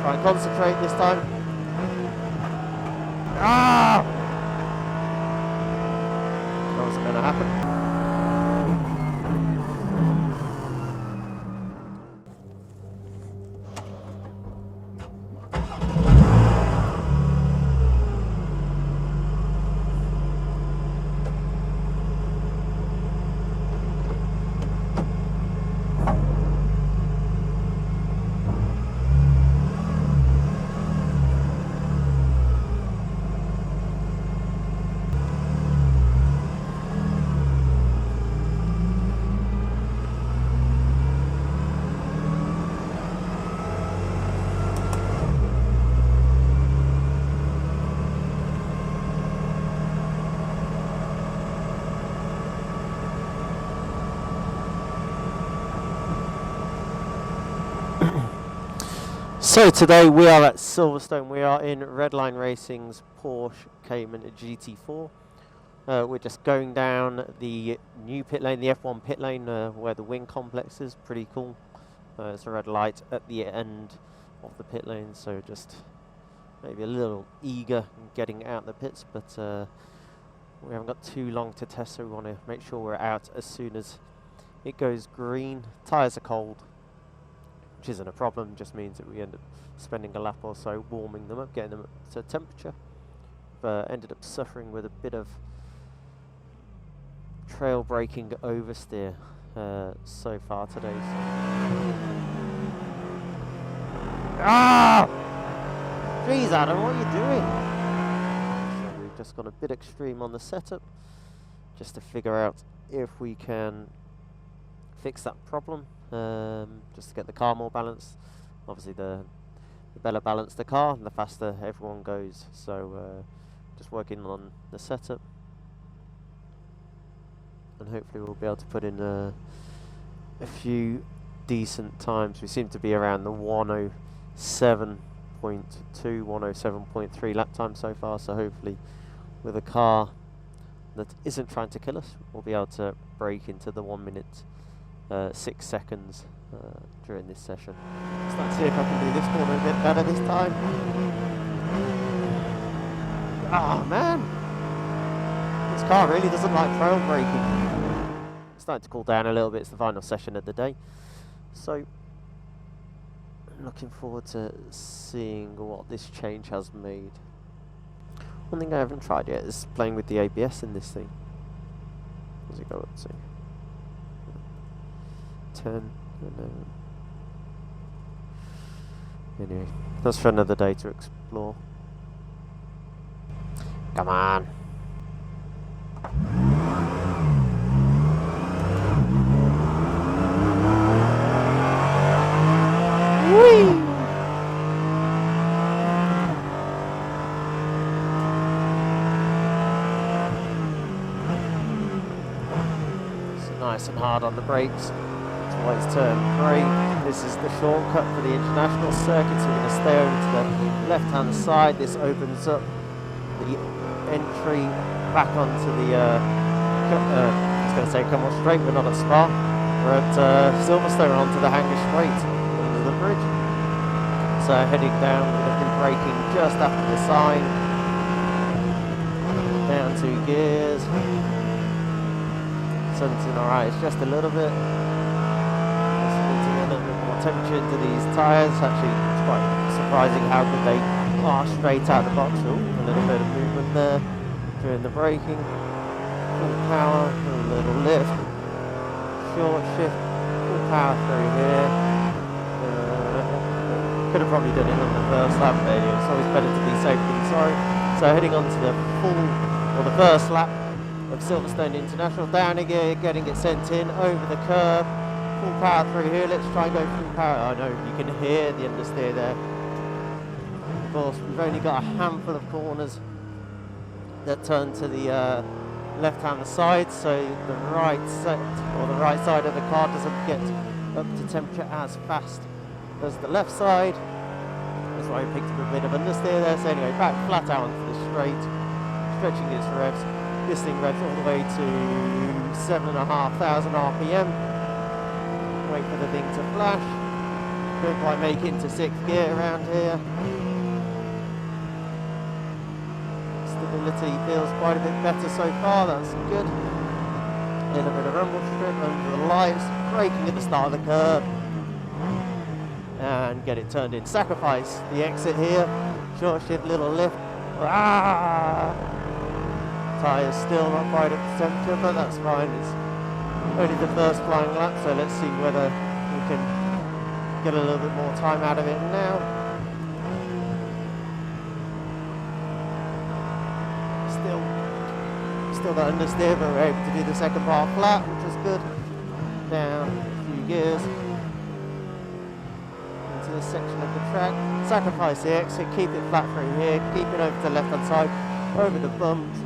Try and concentrate this time. Ah! That wasn't going to happen. So today we are at Silverstone. We are in Redline Racing's Porsche Cayman GT4. We're just going down the new pit lane, the F1 pit lane, where the wing complex is. Pretty cool. It's a red light at the end of the pit lane, so just maybe a little eager in getting out the pits, but we haven't got too long to test, so we want to make sure we're out as soon as it goes green. Tyres are cold, which isn't a problem, just means that we end up spending a lap or so warming them up, getting them up to temperature. But ended up suffering with a bit of trail braking oversteer so far today. Ah! Jeez, Adam, what are you doing? So we've just gone a bit extreme on the setup, just to figure out if we can fix that problem. Just to get the car more balanced. Obviously the better balanced the car, the faster everyone goes. So just working on the setup, and hopefully we'll be able to put in a few decent times. We seem to be around the 107.2, 107.3 lap time so far, so hopefully with a car that isn't trying to kill us, we'll be able to break into the 1 minute 6 seconds during this session. So let's see if I can do this corner a bit better this time. Ah, man! This car really doesn't like trail braking. It's starting to cool down a little bit. It's the final session of the day. So, I'm looking forward to seeing what this change has made. One thing I haven't tried yet is playing with the ABS in this thing. What does it go up to? 10, 11. Anyway, that's for another day to explore. Come on. Whee! So nice and hard on the brakes. Towards turn 3. This is the shortcut for the international circuit, so we're going to stay over to the left hand side. This opens up the entry back onto the I was going to say come on straight, we're not at Spa, we're at Silverstone, onto the Hanger Straight under the bridge. So heading down, we're going to be braking just after the sign, down 2 gears. Something alright, it's just a little bit. Temperature into these tyres. Actually, it's quite surprising how good they are straight out the box. Ooh, a little bit of movement there during the braking. Full power, a little lift, short shift, full power through here. Could have probably done it on the first lap, but anyway, it's always better to be safe than sorry. So heading on to the the first lap of Silverstone International. Down again, getting it sent in over the curb. Full power through here. Let's try and go full power. I know you can hear the understeer there. Of course, we've only got a handful of corners that turn to the left-hand side, so the right side of the car doesn't get up to temperature as fast as the left side. That's why we picked up a bit of understeer there. So anyway, back flat out onto the straight, stretching its revs. This thing revs all the way to 7,500 RPM. Wait for the thing to flash. Don't quite make it into 6th gear around here. Stability feels quite a bit better so far, that's good. A little bit of rumble strip under the lights, braking at the start of the curve. And get it turned in. Sacrifice the exit here. Short shift, little lift. Tyres still not quite at the temperature, but that's fine. It's only the first flying lap, so let's see whether we can get a little bit more time out of it now. Still got understeer, but we're able to do the second part flat, which is good. Down a few gears into this section of the track. Sacrifice the exit, keep it flat through here, keep it over to the left hand side, over the bumps,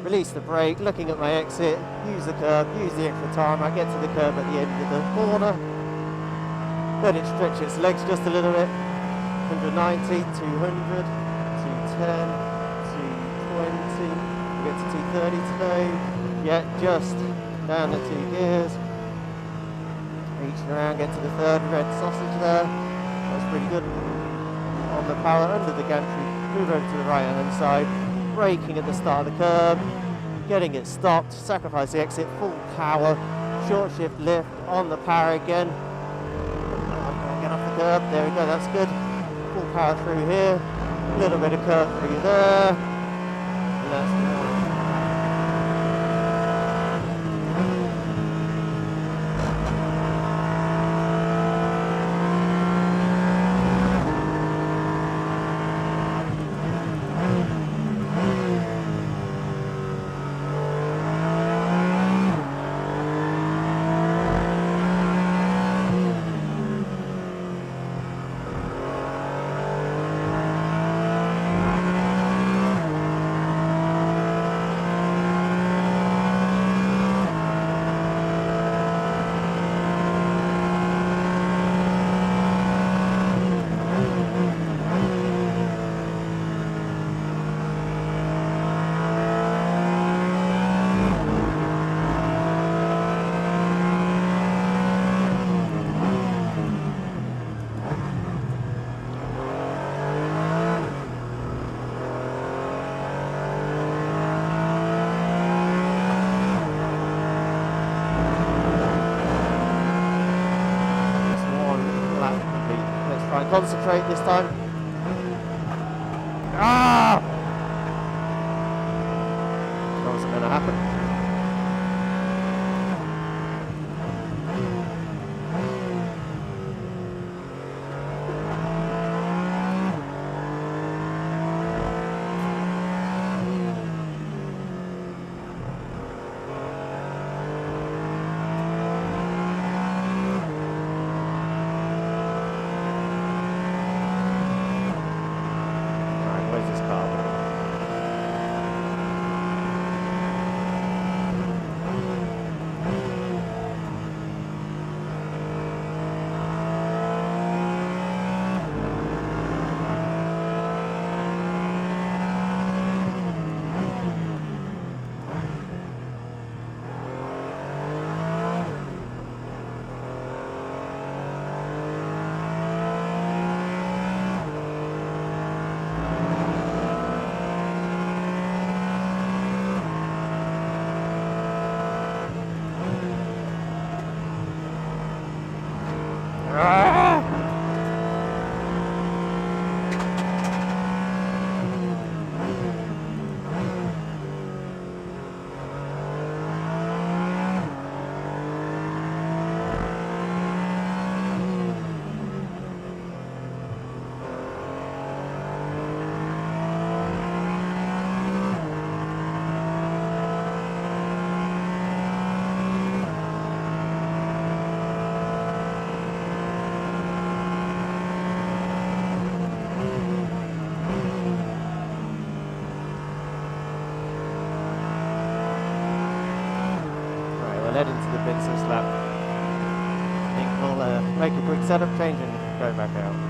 release the brake, looking at my exit, use the curb, use the extra time. I get to the curb at the end of the corner, let it stretch its legs just a little bit. 190, 200, 210, 220. Get to 230 today. Yeah, just down the 2 gears. Reaching around, get to the 3rd red sausage there. That's pretty good. On the power under the gantry, move over to the right hand side. Braking at the start of the curb. Getting it stopped. Sacrifice the exit. Full power. Short shift lift on the power again. Get off the curb. There we go. That's good. Full power through here. A little bit of curve through there. And that's concentrate this time. That wasn't going to happen. Head into the business lap. I think we'll make a quick setup change and go back out.